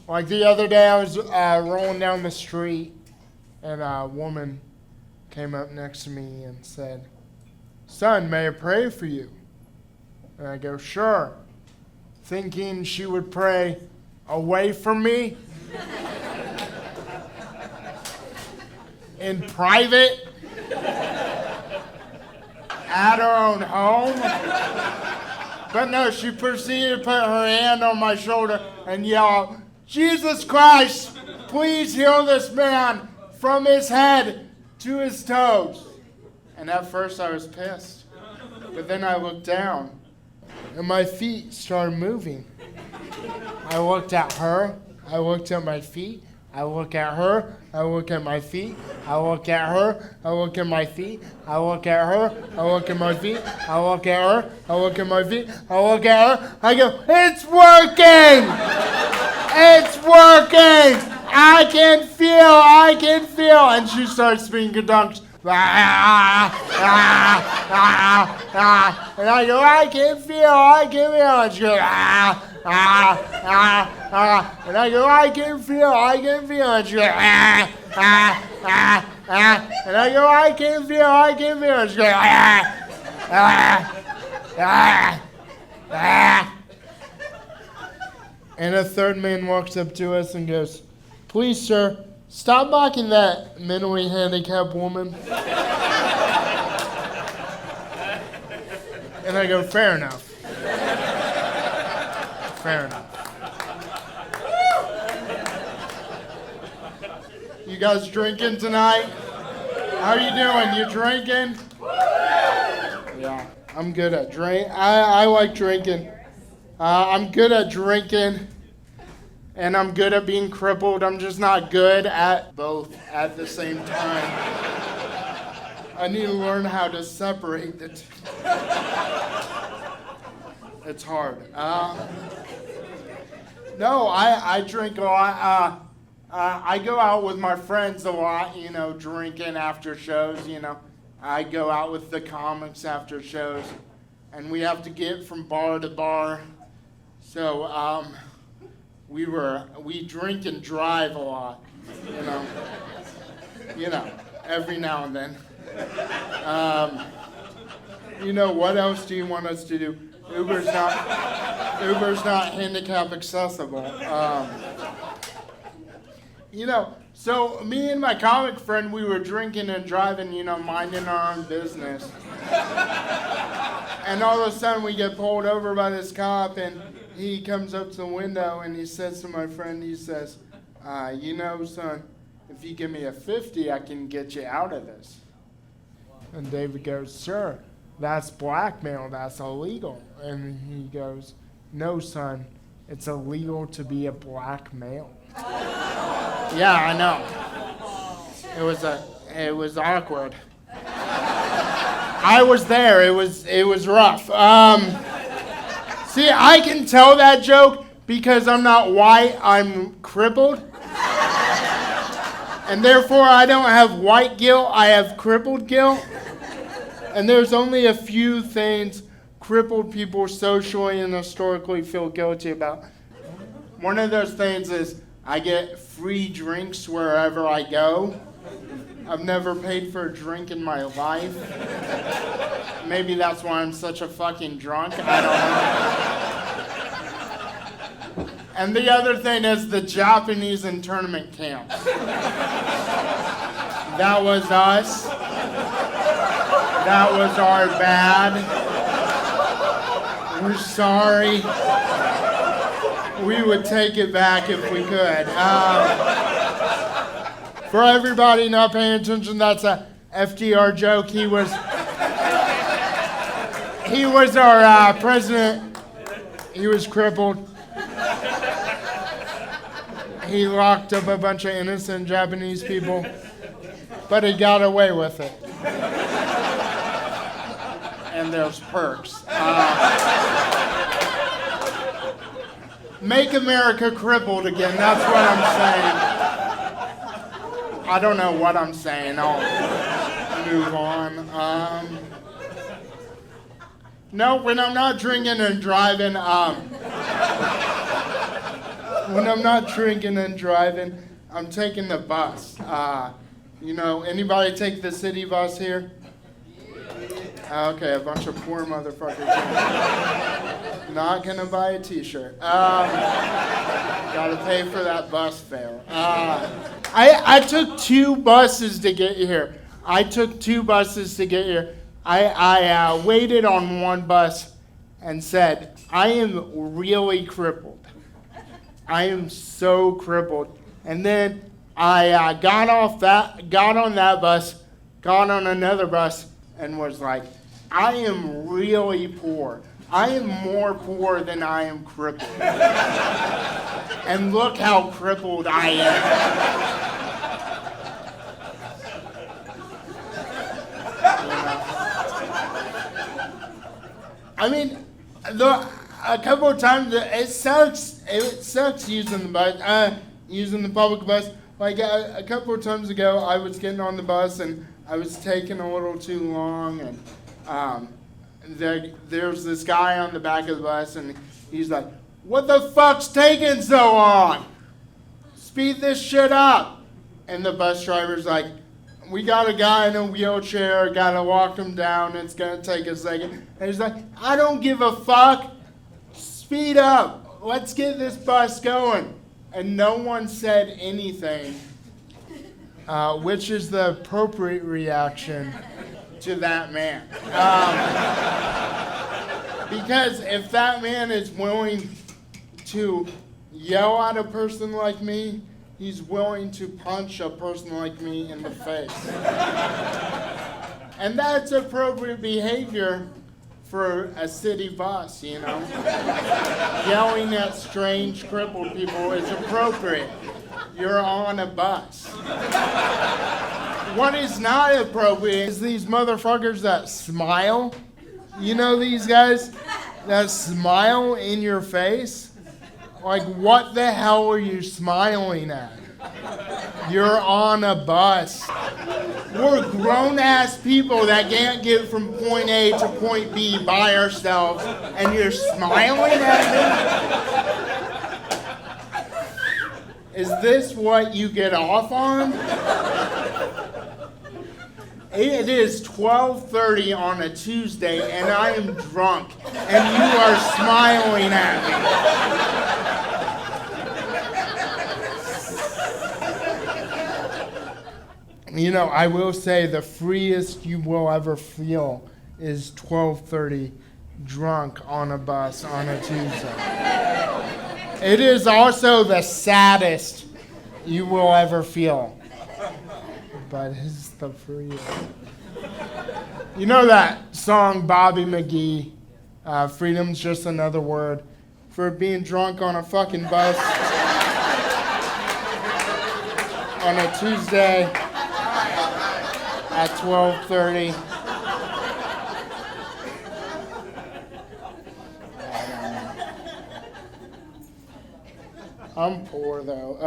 Like the other day, I was rolling down the street, and a woman came up next to me and said, "Son, may I pray for you?" And I go, "Sure," thinking she would pray away from me, in private, at her own home. But no, she proceeded to put her hand on my shoulder and yell, "Jesus Christ, please heal this man from his head to his toes." And at first I was pissed. But then I looked down and my feet started moving. I looked at her, I looked at my feet, I look at her, I look at my feet, I look at her, I look at my feet, I look at her, I look at my feet, I look at her, I look at my feet, I look at her, I go, "It's working! It's working! I can feel!" And she starts speaking tongues. And I go, "I can feel! And she goes, and I go, "I can feel! And she goes, and I go, "I can feel! And she goes, And a third man walks up to us and goes, "Please, sir, stop mocking that mentally handicapped woman." And I go, "Fair enough. Fair enough." You guys drinking tonight? How you doing? You drinking? Yeah, I'm good at drink. I like drinking. I'm good at drinking, and I'm good at being crippled. I'm just not good at both at the same time. I need to learn how to separate the two. It's hard. No, I drink a lot. I go out with my friends a lot, drinking after shows, I go out with the comics after shows, and we have to get from bar to bar. So, we drink and drive a lot, every now and then. What else do you want us to do? Uber's not handicap accessible. So me and my comic friend, we were drinking and driving, minding our own business. And all of a sudden we get pulled over by this cop, and he comes up to the window and he says to my friend, he says, "Son, if you give me a 50, I can get you out of this." And David goes, "Sir, that's blackmail, that's illegal." And he goes, "No, son, it's illegal to be a black male." Yeah, I know. It was awkward. I was there. It was rough. See, I can tell that joke because I'm not white. I'm crippled. And therefore, I don't have white guilt. I have crippled guilt. And there's only a few things crippled people socially and historically feel guilty about. One of those things is I get free drinks wherever I go. I've never paid for a drink in my life. Maybe that's why I'm such a fucking drunk. I don't know. And the other thing is the Japanese internment camps. That was us. That was our bad. We're sorry. We would take it back if we could. For everybody not paying attention, that's a FDR joke. He was our president. He was crippled. He locked up a bunch of innocent Japanese people, but he got away with it. And there's perks. Make America crippled again. That's what I'm saying. I don't know what I'm saying. I'll move on. No, when I'm not drinking and driving, when I'm not drinking and driving, I'm taking the bus. Anybody take the city bus here? Okay, a bunch of poor motherfuckers. Not gonna buy a t-shirt. Gotta pay for that bus fare. I took 2 buses to get here. I waited on one bus and said, I am really crippled. I am so crippled. And then I got on that bus, got on another bus, and was like, I am really poor. I am more poor than I am crippled. And look how crippled I am. I mean, a couple of times it sucks using the bus, using the public bus. Like a couple of times ago, I was getting on the bus and I was taking a little too long, and there's this guy on the back of the bus, and he's like, "What the fuck's taking so long? Speed this shit up!" And the bus driver's like, "We got a guy in a wheelchair, gotta walk him down, it's gonna take a second." And he's like, "I don't give a fuck. Speed up. Let's get this bus going." And no one said anything, which is the appropriate reaction to that man. Because if that man is willing to yell at a person like me, he's willing to punch a person like me in the face. And that's appropriate behavior for a city bus, Yelling at strange crippled people is appropriate. You're on a bus. What is not appropriate is these motherfuckers that smile. You know these guys that smile in your face? Like, what the hell are you smiling at? You're on a bus. We're grown-ass people that can't get from point A to point B by ourselves, and you're smiling at me? Is this what you get off on? It is 12:30 on a Tuesday, and I am drunk, and you are smiling at me. I will say the freest you will ever feel is 12:30 drunk on a bus on a Tuesday. It is also the saddest you will ever feel. But it's the freest. You know that song, Bobby McGee, Freedom's Just Another Word, for being drunk on a fucking bus on a Tuesday at 12:30. I'm poor though.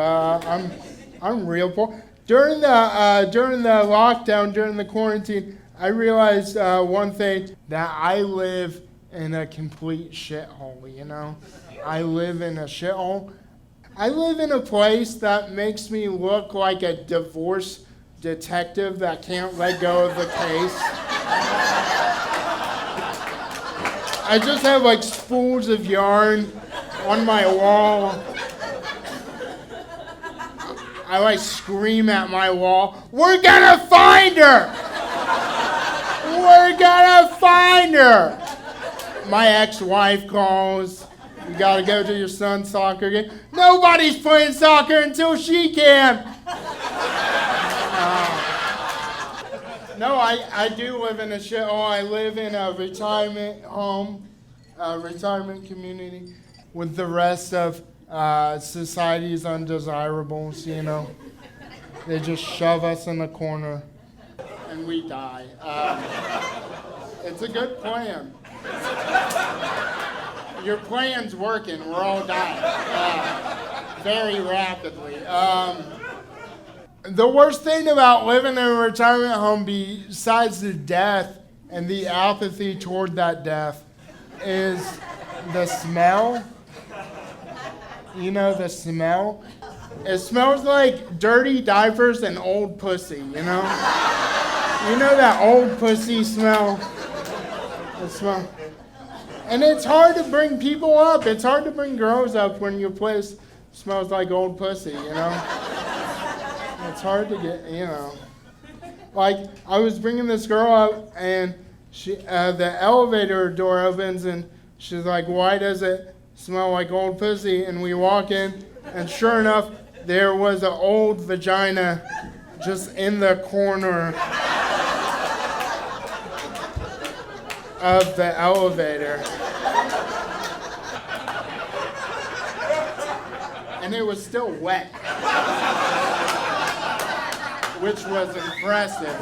I'm real poor. During the lockdown, during the quarantine, I realized one thing, that I live in a complete shithole. I live in a shithole. I live in a place that makes me look like a divorce detective that can't let go of the case. I just have like spools of yarn on my wall. I like scream at my wall, "We're gonna find her! We're gonna find her!" My ex-wife calls, "You gotta go to your son's soccer game." Nobody's playing soccer until she can. No, I do live in a shithole. I live in a retirement home, a retirement community with the rest of society's undesirables, They just shove us in the corner and we die. It's a good plan. Your plan's working. We're all dying very rapidly. The worst thing about living in a retirement home, besides the death and the apathy toward that death, is the smell. You know the smell? It smells like dirty diapers and old pussy, you know? You know that old pussy smell? The smell. And it's hard to bring people up. It's hard to bring girls up when your place smells like old pussy, you know? It's hard to get, you know. Like, I was bringing this girl up, and the elevator door opens, and she's like, why does it smell like old pussy? And we walk in, and sure enough, there was an old vagina just in the corner of the elevator. And it was still wet, which was impressive.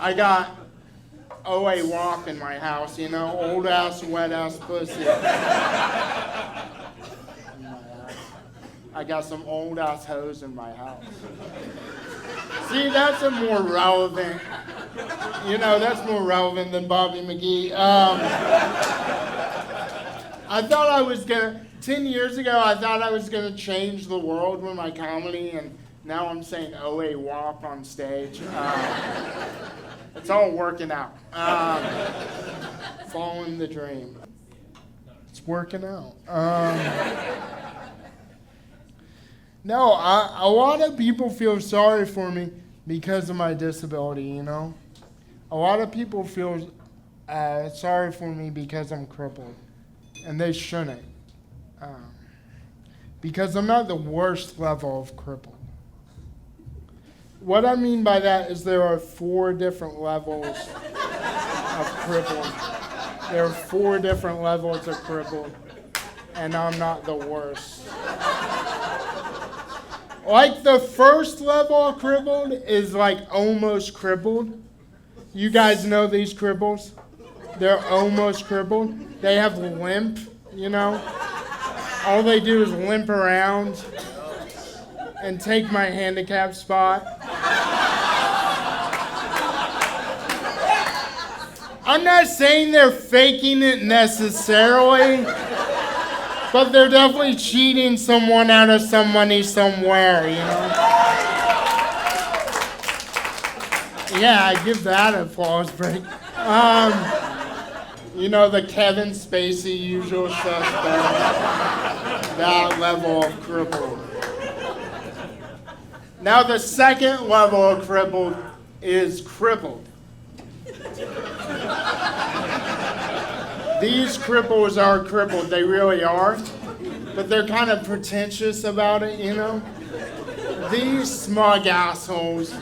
I got OA WAP in my house, you know, old ass, wet ass pussy. I got some old ass hoes in my house. See, that's a more relevant, you know, that's more relevant than Bobby McGee. I thought I was 10 years ago, I thought I was gonna change the world with my comedy, and now I'm saying OA WAP on stage. It's all working out. Following the dream. It's working out. No, a lot of people feel sorry for me because of my disability, you know? A lot of people feel sorry for me because I'm crippled, and they shouldn't. Because I'm not the worst level of crippled. What I mean by that is there are 4 different levels of crippled. There are 4 different levels of crippled, and I'm not the worst. Like the first level of crippled is like almost crippled. You guys know these cripples? They're almost crippled. They have limp, you know? All they do is limp around and take my handicap spot. I'm not saying they're faking it necessarily, but they're definitely cheating someone out of some money somewhere, you know? Yeah, I give that an applause break. You know, the Kevin Spacey usual suspect, that level of crippled. Now the second level of crippled is crippled. These cripples are crippled, they really are, but they're kind of pretentious about it, you know? These smug assholes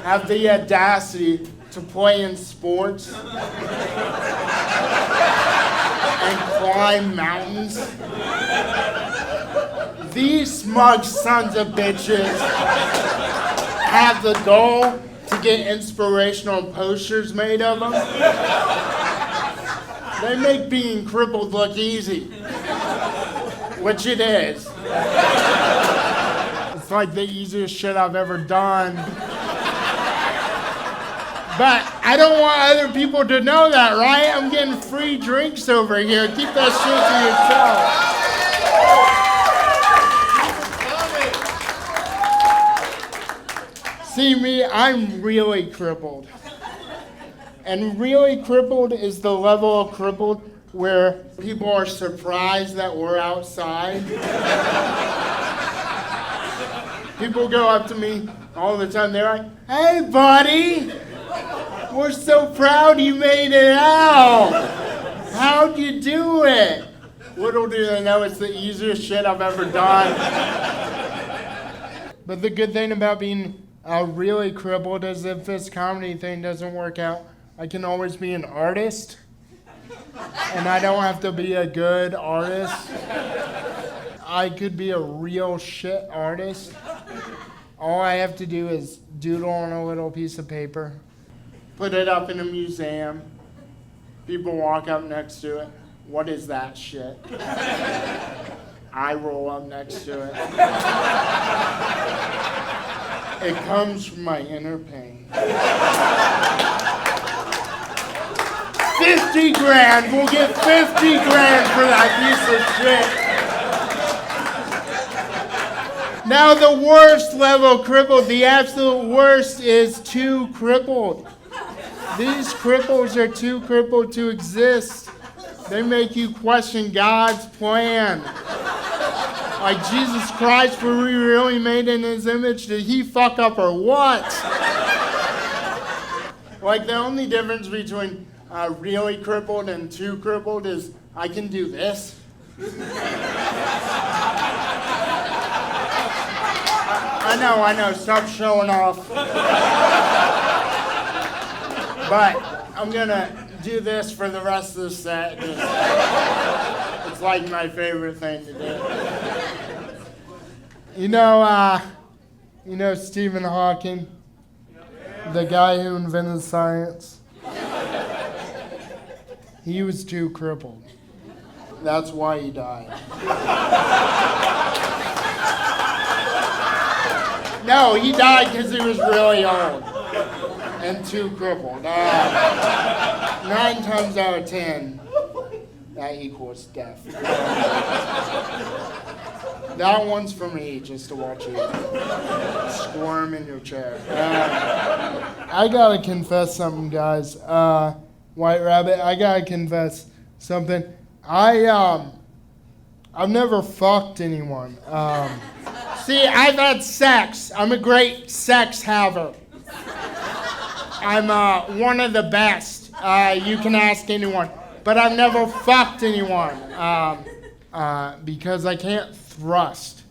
have the audacity to play in sports and climb mountains. These smug sons of bitches have the goal to get inspirational posters made of them. They make being crippled look easy, which it is. It's like the easiest shit I've ever done. But I don't want other people to know that, right? I'm getting free drinks over here. Keep that shit to yourself. See me, I'm really crippled. And really crippled is the level of crippled where people are surprised that we're outside. People go up to me all the time. They're like, hey, buddy, we're so proud you made it out. How'd you do it? Little do they know it's the easiest shit I've ever done. But the good thing about being really crippled is if this comedy thing doesn't work out, I can always be an artist, and I don't have to be a good artist. I could be a real shit artist. All I have to do is doodle on a little piece of paper, put it up in a museum. People walk up next to it. What is that shit? I roll up next to it. It comes from my inner pain. 50 grand. We'll get 50 grand for that piece of shit. Now the worst level crippled, the absolute worst is too crippled. These cripples are too crippled to exist. They make you question God's plan. Like, Jesus Christ, were we really made in his image? Did he fuck up or what? Like, the only difference between really crippled and too crippled is I can do this. I know, stop showing off. But I'm gonna do this for the rest of the set. It's like my favorite thing to do. You know Stephen Hawking, the guy who invented science? He was too crippled. That's why he died. No, he died because he was really old and too crippled. 9 times out of 10, that equals death. That one's for me, just to watch you squirm in your chair. I gotta confess something, guys. White Rabbit, I gotta confess something. I've never fucked anyone. See, I've had sex. I'm a great sex haver. I'm one of the best. You can ask anyone. But I've never fucked anyone because I can't thrust.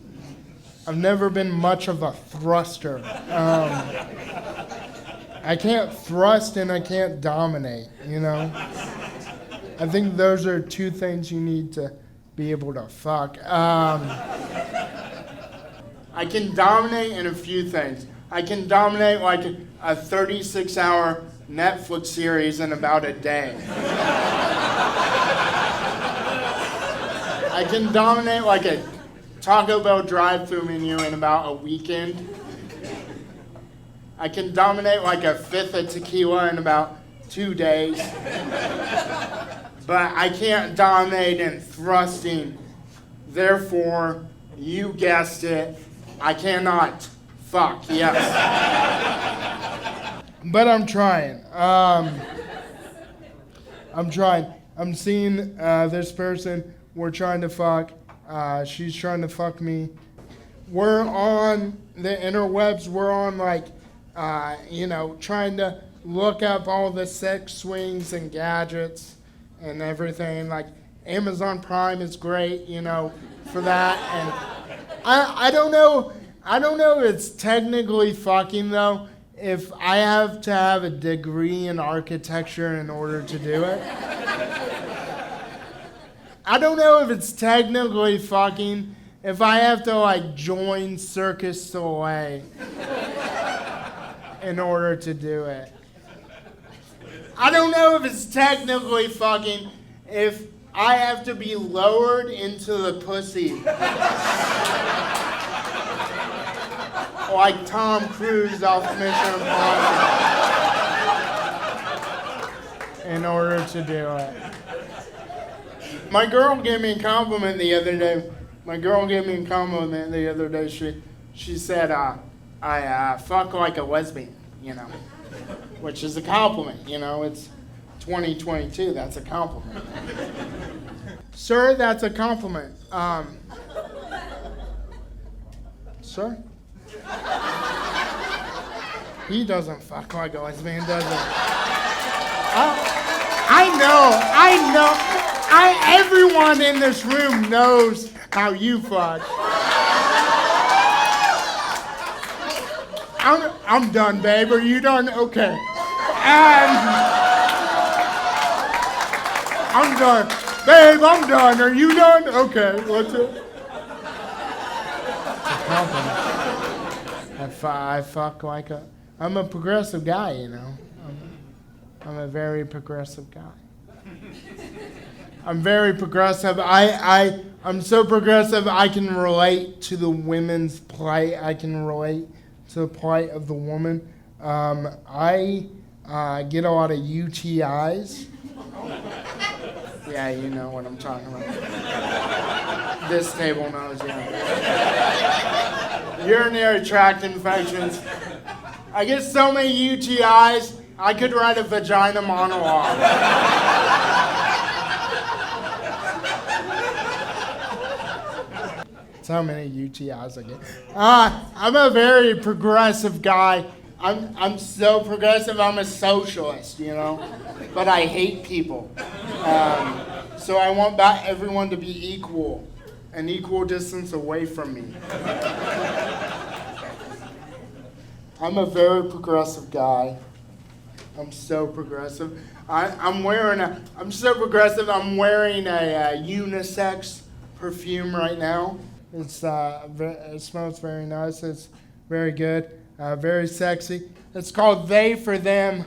I've never been much of a thruster. I can't thrust and I can't dominate, you know? I think those are two things you need to be able to fuck. I can dominate in a few things. I can dominate like a 36-hour Netflix series in about a day. I can dominate like a Taco Bell drive-thru menu in about a weekend. I can dominate like a fifth of tequila in about 2 days. But I can't dominate in thrusting. Therefore, you guessed it, I cannot fuck, yes. But I'm trying. I'm seeing this person. We're trying to fuck. She's trying to fuck me. We're on the interwebs. We're on trying to look up all the sex swings and gadgets and everything. Like Amazon Prime is great, for that. And I don't know if it's technically fucking though, if I have to have a degree in architecture in order to do it. I don't know if it's technically fucking if I have to join Cirque du Soleil in order to do it. I don't know if it's technically fucking if I have to be lowered into the pussy. Like Tom Cruise off Mission Impossible. In order to do it. My girl gave me a compliment the other day. She said, I fuck like a lesbian, which is a compliment, it's 2022, that's a compliment. Sir, that's a compliment. Sir? He doesn't fuck like a lesbian, does he? I know. Everyone in this room knows how you fuck. I'm done, babe. Are you done? Okay. I'm done. Babe, I'm done. Are you done? Okay. What's it? It's a compliment. I fuck like I'm a progressive guy, I'm a very progressive guy. I'm very progressive. I'm so progressive I can relate to the women's plight. I can relate to the plight of the woman. I get a lot of UTIs. Yeah, you know what I'm talking about. This table knows, yeah. Urinary tract infections. I get so many UTIs, I could write a vagina monologue. So many UTIs I get. I'm a very progressive guy. I'm so progressive, I'm a socialist, you know? But I hate people. So I want everyone to be equal, an equal distance away from me. I'm a very progressive guy. I'm so progressive. I'm so progressive, I'm wearing a unisex perfume right now. It smells very nice. It's very good, very sexy. It's called They for Them.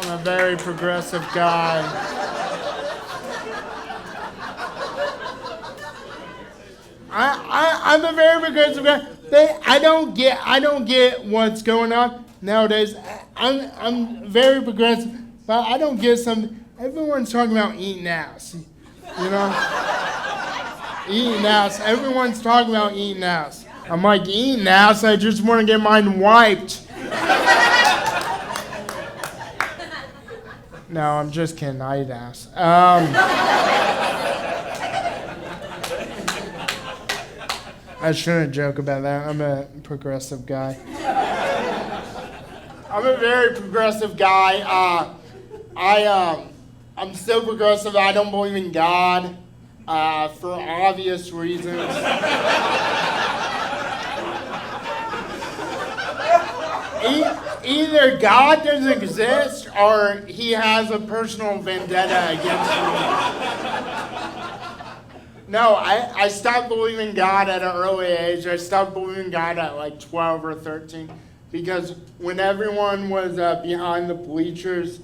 I'm a very progressive guy. I'm a very progressive guy. I don't get what's going on nowadays. I'm very progressive, but I don't get something. Everyone's talking about eating ass. You know? Eating ass. Everyone's talking about eating ass. I'm like, eating ass? I just want to get mine wiped. No, I'm just kidding. I eat ass. I shouldn't joke about that. I'm a progressive guy. I'm a very progressive guy. I'm so progressive, I don't believe in God, for obvious reasons. Either God doesn't exist or he has a personal vendetta against me. No, I stopped believing God at an early age. I stopped believing God at like 12 or 13 because when everyone was behind the bleachers,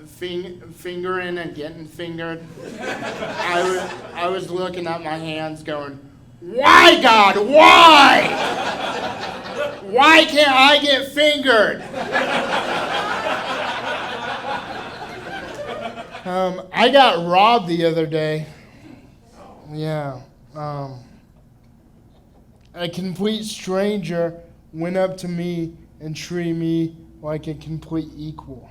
fingering and getting fingered, I was looking at my hands going, why, God, why? Why can't I get fingered? I got robbed the other day. Yeah. A complete stranger went up to me and treated me like a complete equal.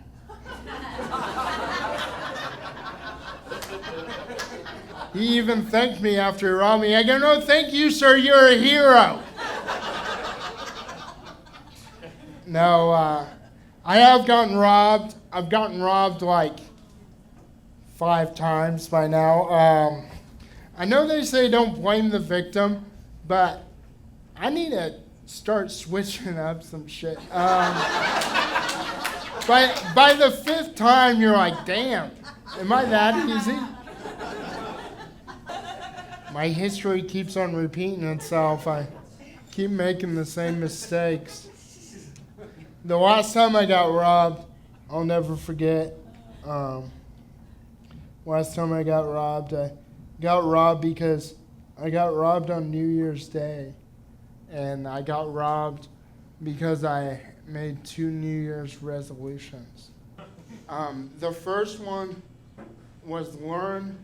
He even thanked me after he robbed me. I go, no, thank you, sir. You're a hero. No, I have gotten robbed. I've gotten robbed like 5 times by now. I know they say don't blame the victim, but I need to start switching up some shit. By the 5th time, you're like, damn, am I that easy? My history keeps on repeating itself. I keep making the same mistakes. The last time I got robbed, I'll never forget. Last time I got robbed because I got robbed on New Year's Day. And I got robbed because I made 2 New Year's resolutions. The first one was learn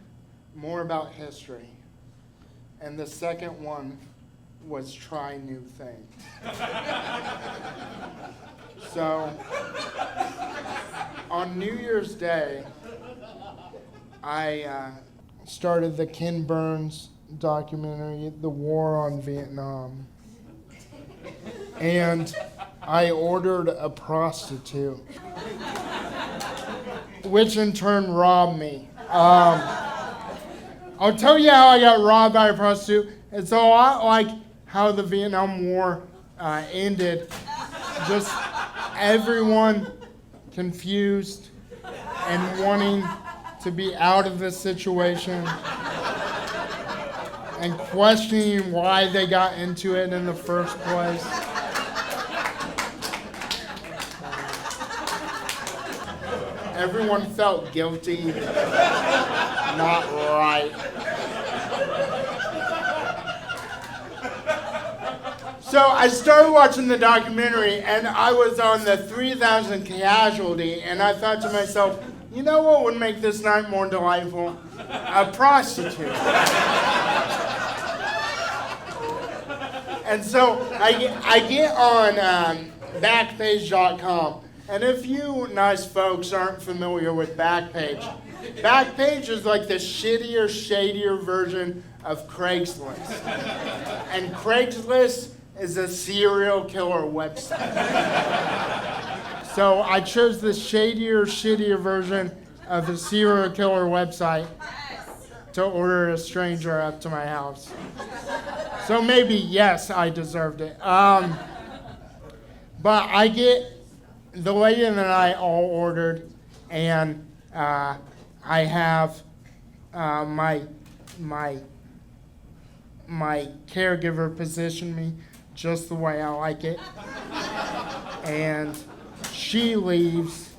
more about history. And the second one was try new things. So, on New Year's Day, I started the Ken Burns documentary, The War on Vietnam. And I ordered a prostitute, which in turn robbed me. I'll tell you how I got robbed by a prostitute. It's a lot like how the Vietnam War ended. Just everyone confused and wanting to be out of this situation and questioning why they got into it in the first place. Everyone felt guilty, not right. So I started watching the documentary, and I was on the 3,000 casualty, and I thought to myself, you know what would make this night more delightful? A prostitute. And so I get on Backpage.com, and if you nice folks aren't familiar with Backpage, Backpage is like the shittier, shadier version of Craigslist. And Craigslist is a serial killer website. So I chose the shadier, shittier version of the serial killer website to order a stranger up to my house. So maybe, yes, I deserved it. But I get the lady and I all ordered, and I have my caregiver position me just the way I like it. And she leaves,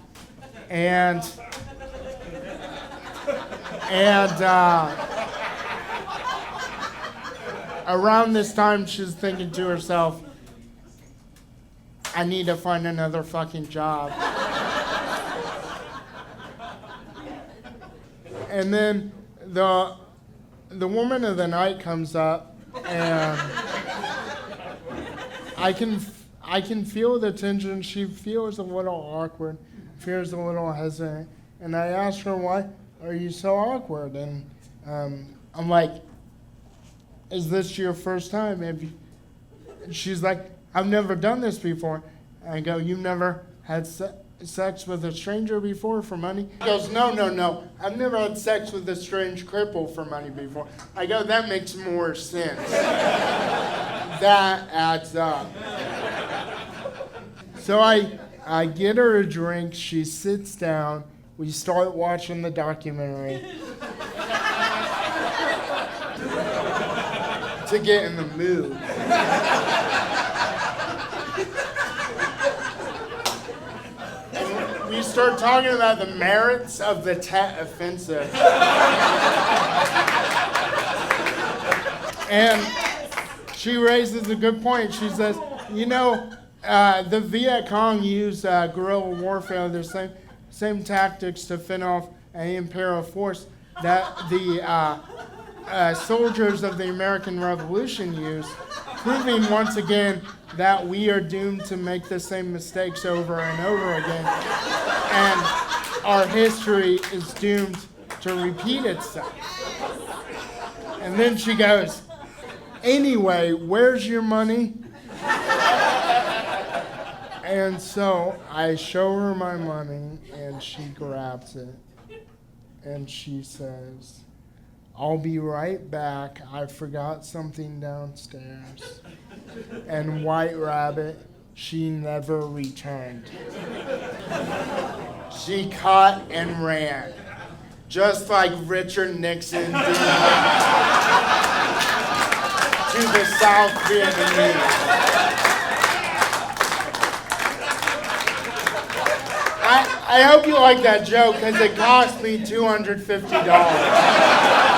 and around this time she's thinking to herself, I need to find another fucking job. And then the woman of the night comes up, and I can feel the tension. She feels a little awkward, feels a little hesitant, and I ask her, why are you so awkward? And I'm like, is this your first time? She's like, I've never done this before. I go, you've never had sex with a stranger before for money? She goes, no. I've never had sex with a strange cripple for money before. I go, that makes more sense. That adds up. So I get her a drink. She sits down. We start watching the documentary to get in the mood. We start talking about the merits of the Tet Offensive. And she raises a good point. She says, the Viet Cong used guerrilla warfare, the same tactics to fend off an imperial force that the soldiers of the American Revolution used, proving once again that we are doomed to make the same mistakes over and over again. And our history is doomed to repeat itself. And then she goes, anyway, where's your money? And so I show her my money, and she grabs it. And she says, I'll be right back. I forgot something downstairs. And White Rabbit, she never returned. She cut and ran, just like Richard Nixon did to the South Vietnamese. I hope you like that joke, because it cost me $250.